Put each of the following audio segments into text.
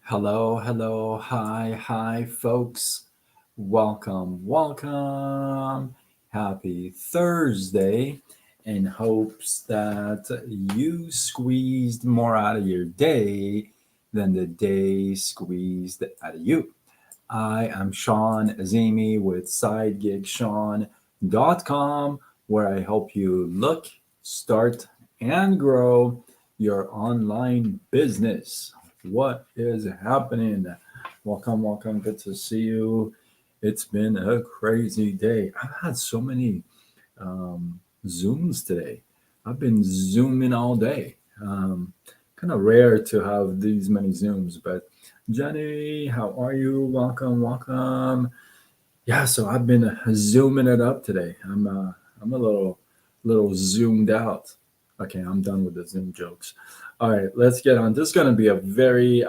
Hello, hello, hi, folks. Welcome. Happy Thursday, in hopes that you squeezed more out of your day than the day squeezed out of you. I am Sean Azimi with SideGigSean.com, where I help you look, start, and grow your online business. What is happening? Welcome. Good to see you. It's been a crazy day. I've had so many Zooms today. I've been Zooming all day. Kind of rare to have these many Zooms, but Jenny, how are you? Welcome. Yeah, so I've been zooming it up today. I'm a little zoomed out. Okay, I'm done with the Zoom jokes. All right, let's get on. This is going to be a very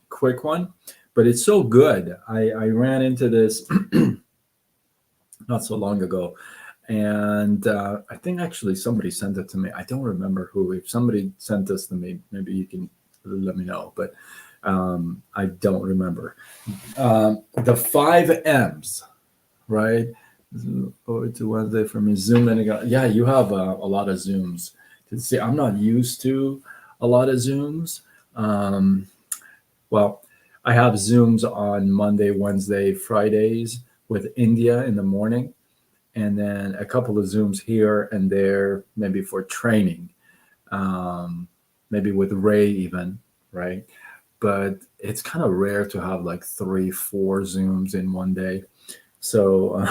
quick one, but it's so good. I ran into this not so long ago, and I think actually somebody sent it to me. I don't remember who. If somebody sent this to me, maybe you can let me know. But I don't remember. The five M's, right? Forward to Wednesday for me. Zoom in again. Yeah, you have a lot of Zooms. See, I'm not used to a lot of Zooms. Um, well, I have Zooms on Monday, Wednesday, Fridays with India in the morning, and then a couple of Zooms here and there, maybe for training, um, maybe with Ray even, right? But it's kind of rare to have like three, four Zooms in one day. So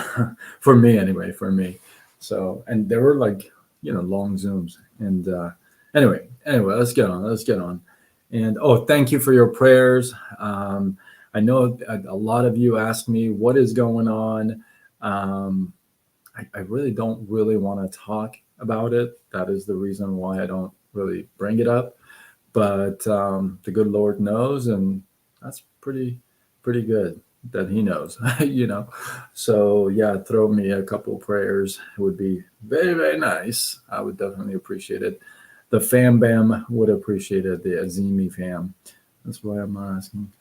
for me, anyway, for me. So, and there were like, long Zooms. And anyway, let's get on. Let's get on. And thank you for your prayers. I know a lot of you ask me what is going on. Um, I really don't really want to talk about it. That is the reason why I don't really bring it up. But the good Lord knows, and that's pretty good that He knows, you know. So yeah, throw me a couple prayers. It would be very nice. I would definitely appreciate it. The fam bam would appreciate it. The Azimi fam. That's why I'm not asking.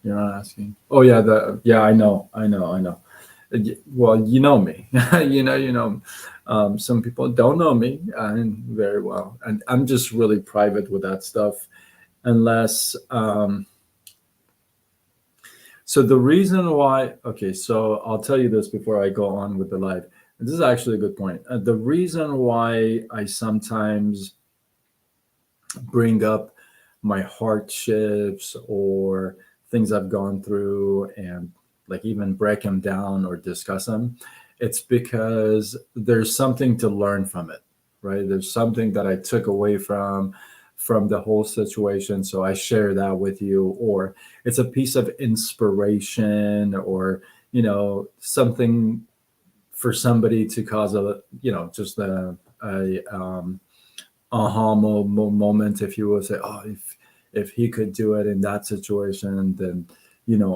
You're not asking. Oh yeah, I know. Well, you know me. you know. Some people don't know me very well, and I'm just really private with that stuff. Unless, so the reason why, okay, so I'll tell you this before I go on with the live. This is actually a good point. The reason why I sometimes bring up my hardships or things I've gone through and like even break them down or discuss them, it's because there's something to learn from it, right? There's something that I took away from the whole situation, so I share that with you, or it's a piece of inspiration, or something for somebody to cause a just a moment, if you will, say, oh, if he could do it in that situation, then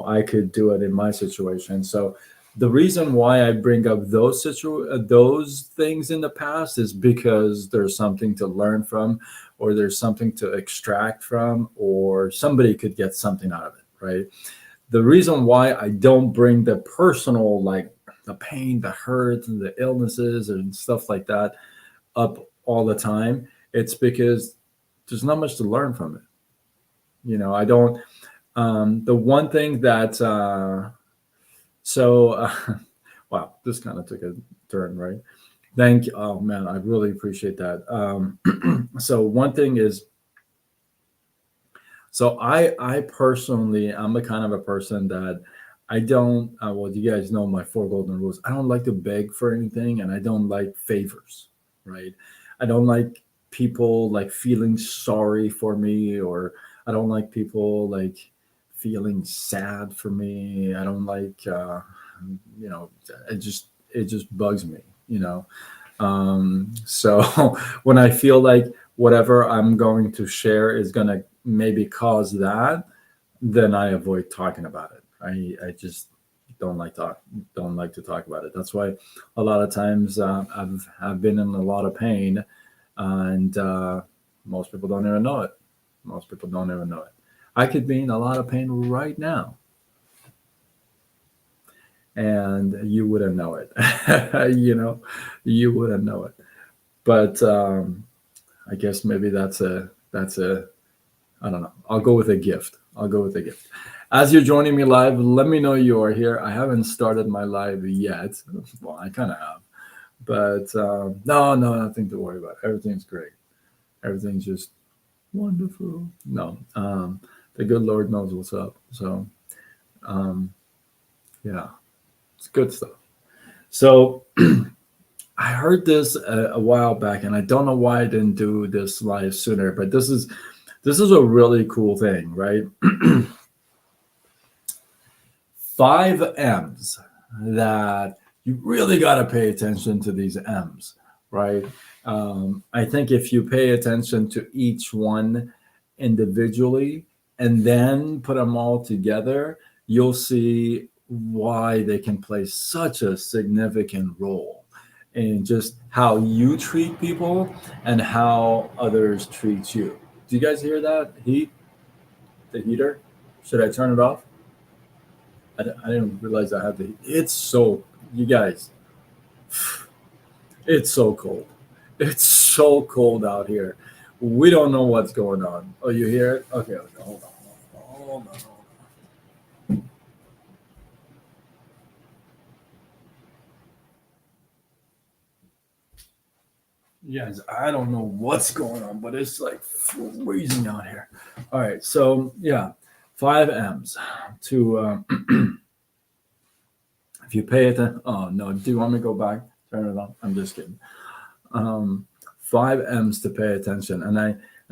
I could do it in my situation. So the reason why I bring up those things in the past is because there's something to learn from, or there's something to extract from, or somebody could get something out of it, right? The reason why I don't bring the personal, like the pain, the hurt, and the illnesses and stuff like that up all the time, it's because there's not much to learn from it. I don't. The one thing that so wow, this kind of took a turn, right? Thank you. Oh man, I really appreciate that. So one thing is, so I personally, I'm the kind of a person that I don't. Well, you guys know my four golden rules. I don't like to beg for anything, and I don't like favors, right? I don't like people like feeling sorry for me, or I don't like people like feeling sad for me. I don't like, you know, it just bugs me, you know. So when I feel like whatever I'm going to share is going to maybe cause that, then I avoid talking about it. I just don't like talk don't like to talk about it. That's why a lot of times I've been in a lot of pain, and most people don't even know it. Most people don't even know it. I could be in a lot of pain right now, and you wouldn't know it. You know, you wouldn't know it. But I guess maybe that's a I don't know. I'll go with a gift. I'll go with a gift. As you're joining me live, let me know you are here. I haven't started my live yet. Well, I kind of have, but no, no, nothing to worry about. Everything's great. Everything's just wonderful. No, the good Lord knows what's up. So, um, yeah, it's good stuff. So, I heard this a while back, and I don't know why I didn't do this live sooner. But this is a really cool thing, right? Five M's that you really got to pay attention to these M's, right? I think if you pay attention to each one individually and then put them all together, you'll see why they can play such a significant role in just how you treat people and how others treat you. Do you guys hear that? The heater? Should I turn it off? I didn't realize I had the. It's so, you guys, it's so cold. It's so cold out here. We don't know what's going on. Oh, you hear it? Okay, okay, hold on, hold on. Yes, I don't know what's going on, but it's like freezing out here. All right, so yeah, five M's to if you pay attention. Oh no, do you want me to go back? Turn it on. I'm just kidding. um, five M's to pay attention, and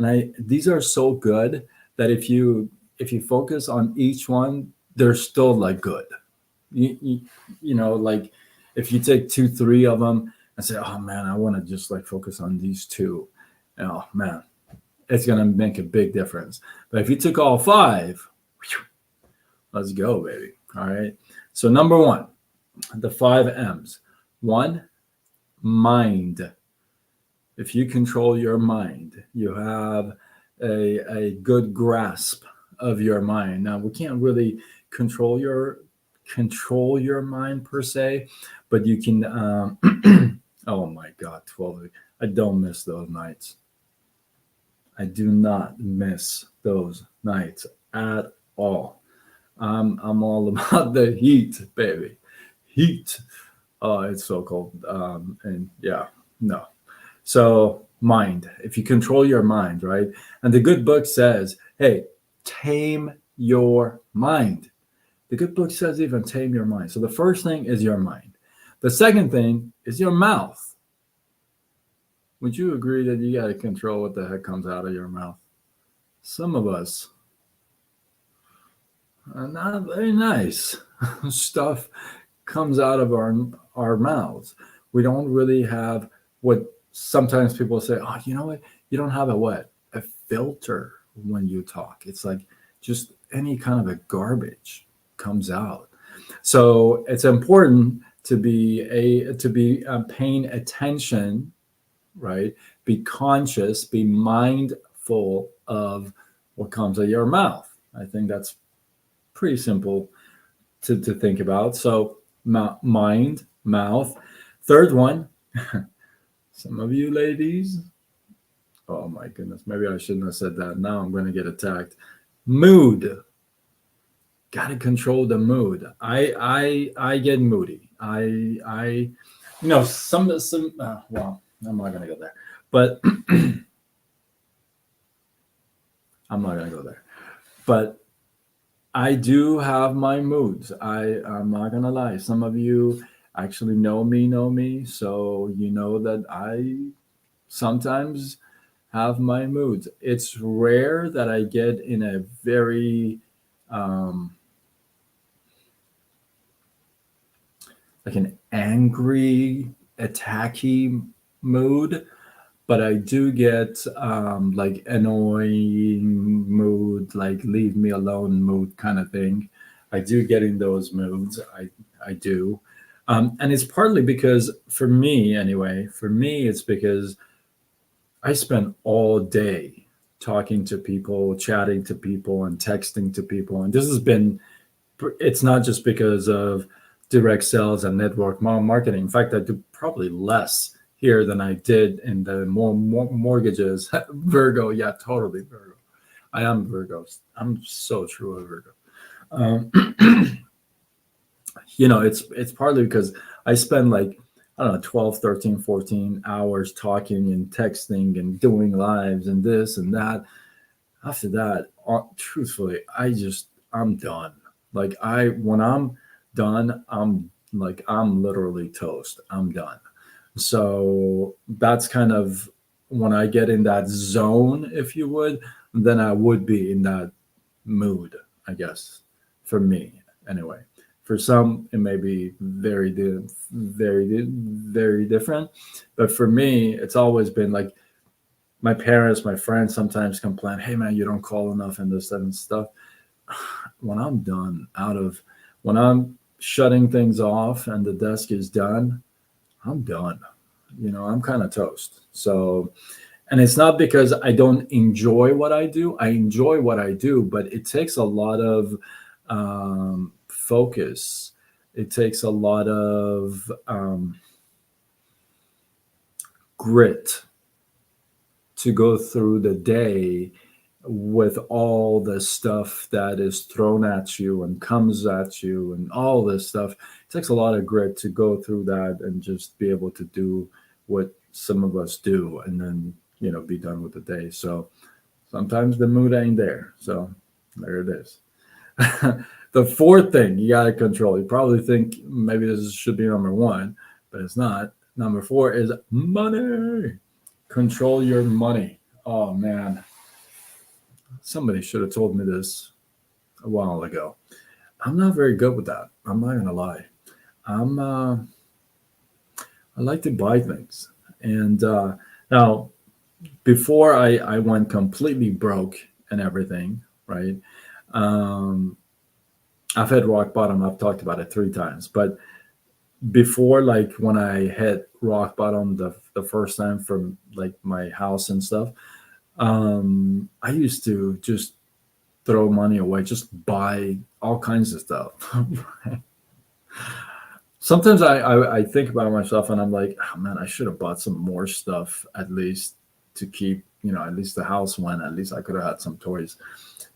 I these are so good that if you focus on each one, they're still like good. You, you, you know, like if you take two, three of them and say, oh man, I want to just like focus on these two. Oh man, it's gonna make a big difference. But if you took all five, let's go, baby. All right. So number one, the five M's. One, mind. If you control your mind, you have a good grasp of your mind. Now we can't really control your control your mind per se, but you can. Oh my God, 12. I don't miss those nights. I do not miss those nights at all. I'm all about the heat, baby. Heat. Oh, it's so cold. And yeah, no. So, mind, if you control your mind, right? And the good book says, hey, tame your mind. The good book says, even tame your mind. So, the first thing is your mind. The second thing is your mouth. Would you agree that you got to control what the heck comes out of your mouth? Some of us are not very nice. Stuff comes out of our mouths. We don't really have what sometimes people say, oh, you know what? You don't have a what? A filter when you talk. It's like just any kind of a garbage comes out. So it's important to be paying attention, right? Be conscious, be mindful of what comes out of your mouth. I think that's pretty simple to think about. So mind, mouth. Third one, some of you ladies, oh my goodness, maybe I shouldn't have said that. Now I'm going to get attacked. Mood. Got to control the mood. I get moody. Some well, I'm not going to go there. But I'm not going to go there. But I do have my moods. I'm not going to lie. Some of you actually know me, so you know that I sometimes have my moods. It's rare that I get in a very um, like an angry, attacky mood, but I do get like annoying mood, like leave me alone mood kind of thing. I do get in those moods. I do. And it's partly because for me anyway, for me it's because I spend all day. talking to people, chatting to people, and texting to people. And this has been, it's not just because of direct sales and network marketing. In fact, I do probably less here than I did in the more mortgages. Virgo, yeah, totally Virgo. I am Virgo. I'm so true a Virgo. Um, it's partly because I spend like, I don't know, 12, 13, 14 hours talking and texting and doing lives and this and that. After that, truthfully, I'm done. Like, when I'm done, I'm literally toast. I'm done. So that's kind of when I get in that zone, if you would, then I would be in that mood, I guess, for me anyway. For some, it may be very different, but for me, it's always been like my parents, my friends sometimes complain, "Hey man, you don't call enough and this and stuff." When I'm done, when I'm shutting things off and the desk is done, I'm done. I'm kind of toast. So, and it's not because I don't enjoy what I do. I enjoy what I do, but it takes a lot of focus. It takes a lot of grit to go through the day with all the stuff that is thrown at you and comes at you and all this stuff. It takes a lot of grit to go through that and just be able to do what some of us do, and then be done with the day. So sometimes the mood ain't there. So there it is. The fourth thing you got to control. You probably think maybe this should be number one, but it's not. Number four is money. Control your money. Oh man, somebody should have told me this a while ago. I'm not very good with that. I'm not gonna lie. I'm I like to buy things, and now before I went completely broke and everything, right? Um, I've hit rock bottom. I've talked about it 3 times, but before, like when I hit rock bottom the first time from like my house and stuff, I used to just throw money away, just buy all kinds of stuff. Sometimes I think about myself and I'm like, oh man, I should have bought some more stuff at least to keep, at least the house went. At least I could have had some toys,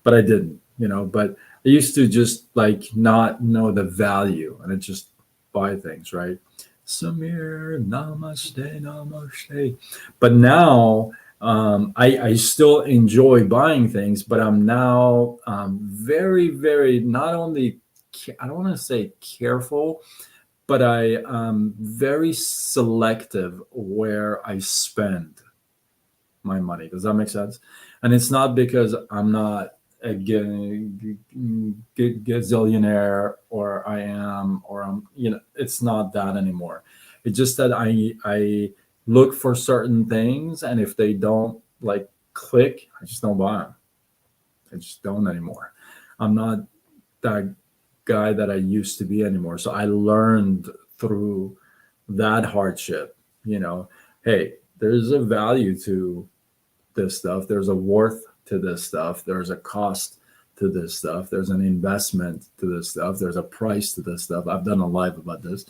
but I didn't, But I used to just like not know the value and I just buy things, right? Samir, namaste, namaste. But now I still enjoy buying things, but I'm now very, very not only, I don't want to say careful, but I am very selective where I spend my money. Does that make sense? And it's not because I'm not a gazillionaire or I am, or I'm, it's not that anymore. It's just that I look for certain things, and if they don't like click, I just don't buy them. I just don't anymore. I'm not that guy that I used to be anymore. So I learned through that hardship, hey, there's a value to this stuff. There's a worth to this stuff. There's a cost to this stuff. There's an investment to this stuff. There's a price to this stuff. I've done a live about this.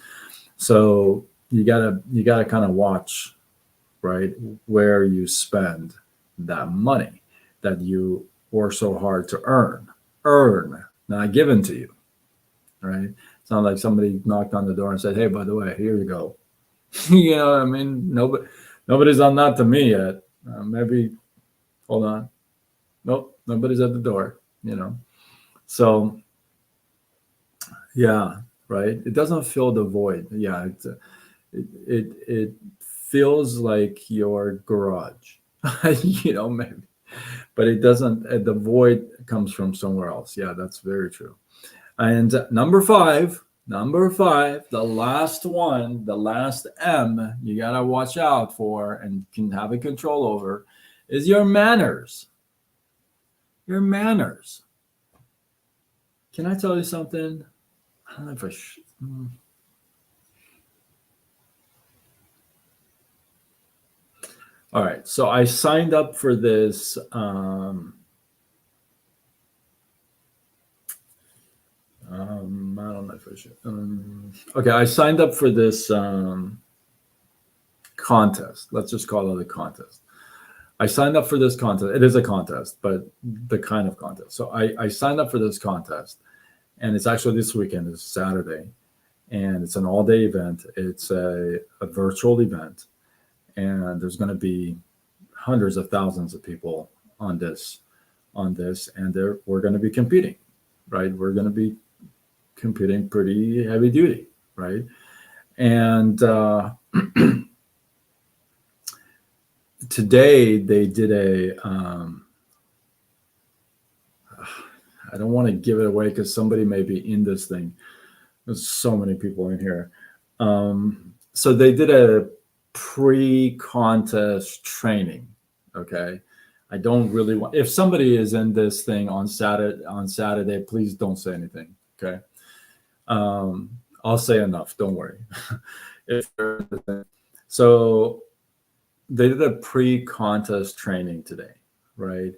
So you gotta kind of watch, right, where you spend that money that you work so hard to earn, not given to you, right? It's not like somebody knocked on the door and said, "Hey, by the way, here you go." You know what I mean? Nobody's done that to me yet. Maybe, hold on. Nope, nobody's at the door. So yeah, right. It doesn't fill the void. Yeah, it feels like your garage. Maybe, but it doesn't. The void comes from somewhere else. Yeah, that's very true. And number five, the last one, the last M you gotta watch out for and can have a control over is your manners. Your manners. Can I tell you something? I don't know if I should. All right. So I signed up for this. I don't know if I should. Okay, I signed up for this contest. Let's just call it a contest. I signed up for this contest. It is a contest, but the kind of contest. So I signed up for this contest, and it's actually this weekend. It's Saturday, and it's an all-day event. It's a virtual event, and there's going to be hundreds of thousands of people on this, and we're going to be competing, right? We're going to be competing pretty heavy duty, right? And today they did a. I don't want to give it away because somebody may be in this thing. There's so many people in here. So they did a pre-contest training. Okay, I don't really want. If somebody is in this thing on Saturday, please don't say anything. Okay, I'll say enough. Don't worry. if so, they did a pre-contest training today, right?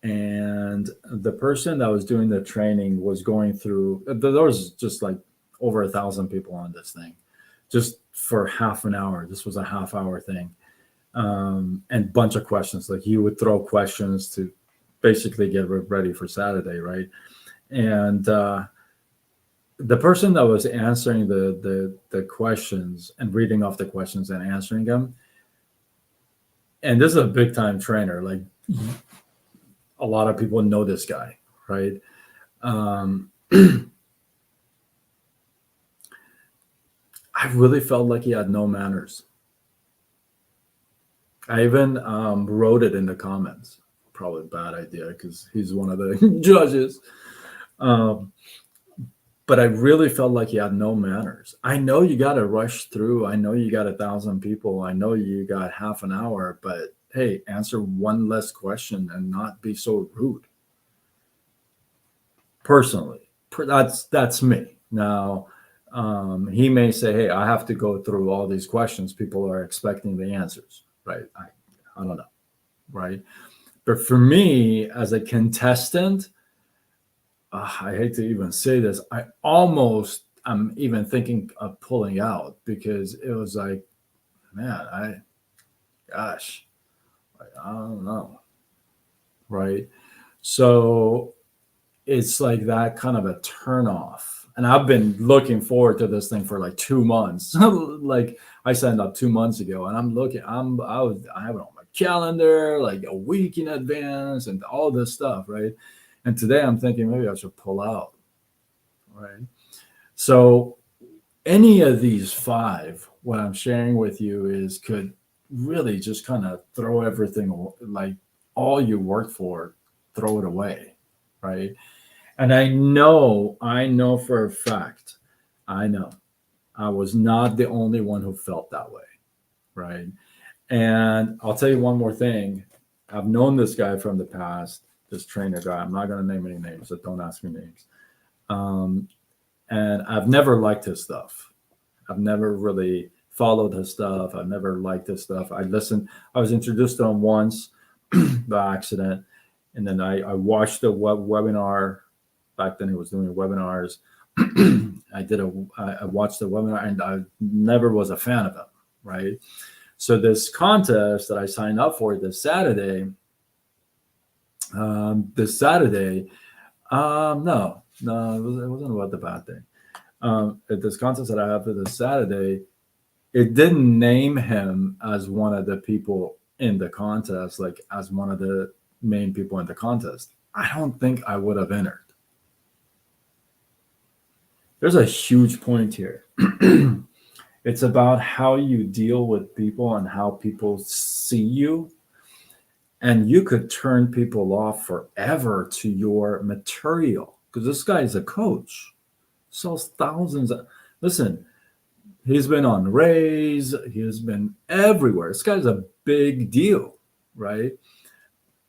And the person that was doing the training was going through. There was just like over 1,000 people on this thing, just for half an hour. This was a half-hour thing, and bunch of questions. Like you would throw questions to basically get ready for Saturday, right? And the person that was answering the questions and reading off the questions and answering them, and this is a big time trainer. Like a lot of people know this guy, right? Um, I really felt like he had no manners. I even wrote it in the comments. Probably a bad idea because he's one of the judges. Um, but I really felt like he had no manners. I know you got to rush through. I know you got 1,000 people. I know you got half an hour, but hey, answer one less question and not be so rude. Personally, that's me. Now, he may say, "Hey, I have to go through all these questions. People are expecting the answers, right?" I don't know, right? But for me, as a contestant, I hate to even say this. I'm even thinking of pulling out because it was like, man, gosh, I don't know, right? So it's like that kind of a turn off. And I've been looking forward to this thing for like 2 months. Like I signed up 2 months ago, and I have it on my calendar like a week in advance and all this stuff, right? And today I'm thinking maybe I should pull out, right? So any of these five, what I'm sharing with you is could really just kind of throw everything, like all you work for, throw it away, right? And I know for a fact, I know I was not the only one who felt that way, right? And I'll tell you one more thing. I've known this guy from the past, this trainer guy. I'm not going to name any names, so don't ask me names. Um, and I've never liked his stuff. I've never really followed his stuff. I've never liked his stuff. I was introduced to him once by accident, and then I watched the webinar. Back then he was doing webinars. I watched the webinar, and I never was a fan of him, right? So this contest that I signed up for this Saturday, no, it wasn't about the bad thing. At this contest that I have for this Saturday, it didn't name him as one of the people in the contest, like as one of the main people in the contest. I don't think I would have entered. There's a huge point here. It's about how you deal with people and how people see you. And you could turn people off forever to your material because this guy is a coach, sells thousands of. Listen, he's been on Rays, he's been everywhere. This guy's a big deal, right?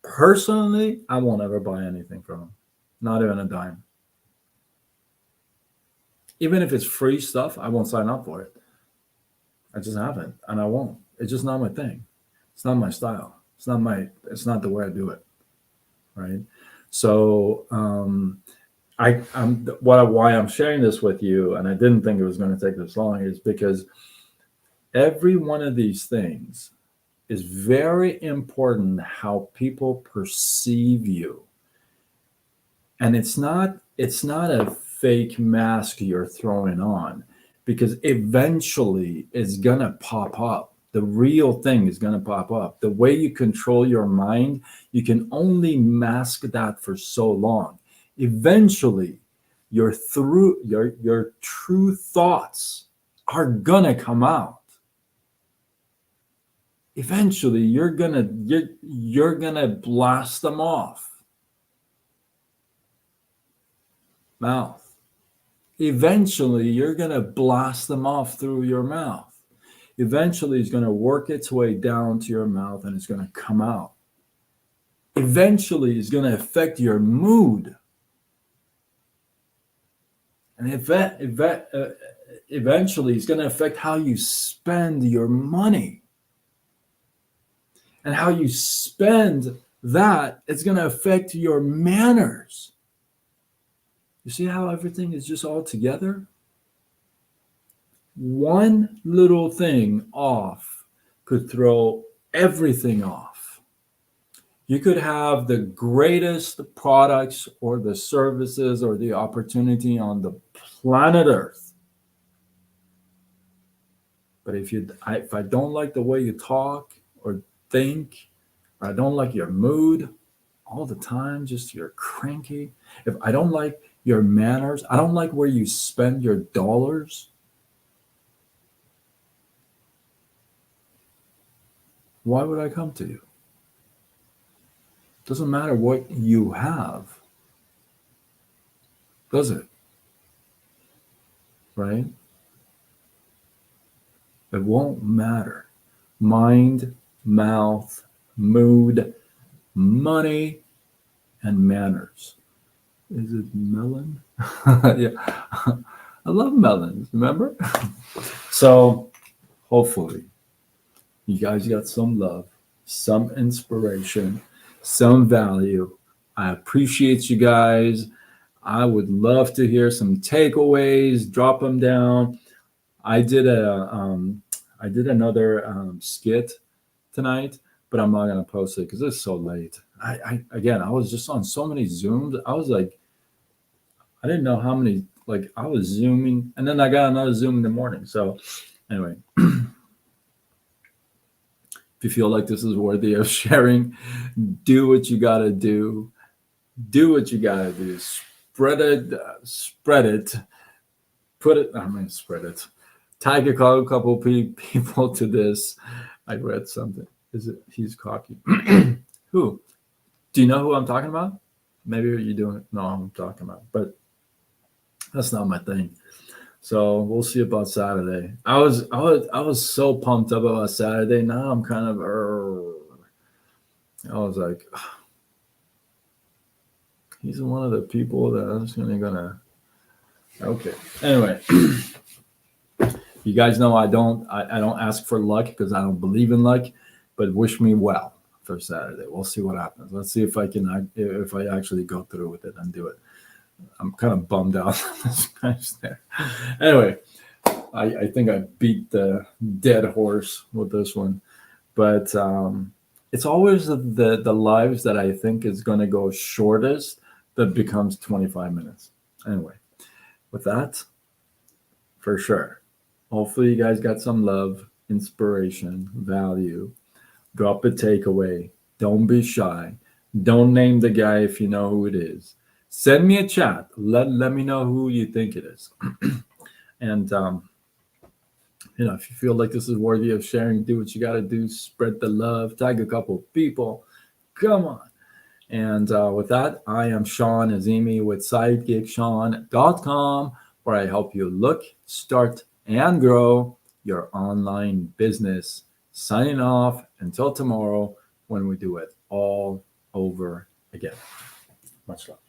Personally, I won't ever buy anything from him, not even a dime. Even if it's free stuff, I won't sign up for it. I just haven't, and I won't. It's just not my thing. It's not my style. It's not the way I do it. Right. So why I'm sharing this with you, and I didn't think it was going to take this long, is because every one of these things is very important how people perceive you. And it's not a fake mask you're throwing on, because eventually it's gonna pop up. The real thing is gonna pop up. The way you control your mind, you can only mask that for so long. Eventually, your true thoughts are gonna come out. Eventually, you're gonna blast them off. Mouth. Eventually, you're going to blast them off through your mouth. Eventually, it's going to work its way down to your mouth and it's going to come out. Eventually, it's going to affect your mood. And eventually, it's going to affect how you spend your money. And how you spend that, it's going to affect your manners. You see how everything is just all together? One little thing off could throw everything off. You could have the greatest products or the services or the opportunity on the planet Earth. But if I don't like the way you talk or think, or I don't like your mood all the time, just you're cranky. If I don't like your manners, I don't like where you spend your dollars. Why would I come to you? Doesn't matter what you have, does it? Right? It won't matter. Mind, mouth, mood, money, and manners. Is it melon? Yeah. I love melons, remember? So hopefully you guys got some love, some inspiration, some value. I appreciate you guys. I would love to hear some takeaways. Drop them down. I did another skit tonight, but I'm not gonna post it because it's so late. I was just on so many Zooms. I was like, I didn't know how many. Like I was zooming, and then I got another Zoom in the morning. So anyway, if you feel like this is worthy of sharing, do what you gotta do. Do what you gotta do. Spread it. Spread it. Put it. I mean, spread it. Tag a couple people to this. I read something. Is it? He's cocky. Who? Do you know who I'm talking about? Maybe you don't know who I'm talking about, but that's not my thing. So we'll see about Saturday. I was so pumped up about Saturday. Now I'm kind of. I was like, he's one of the people that I'm just gonna. Okay. Anyway, you guys know I don't ask for luck because I don't believe in luck, but wish me well for Saturday. We'll see what happens. Let's see if I actually go through with it and do it. I'm kind of bummed out this match there. Anyway, I think I beat the dead horse with this one, but it's always the lives that I think is going to go shortest that becomes 25 minutes. Anyway, with that, for sure. Hopefully you guys got some love, inspiration, value. Drop a takeaway. Don't be shy. Don't name the guy if you know who it is. Send me a chat. Let me know who you think it is. And if you feel like this is worthy of sharing, do what you got to do. Spread the love. Tag a couple of people. Come on. And with that, I am Sean Azimi with SidekickSean.com, where I help you look, start, and grow your online business. Signing off until tomorrow when we do it all over again. Much love.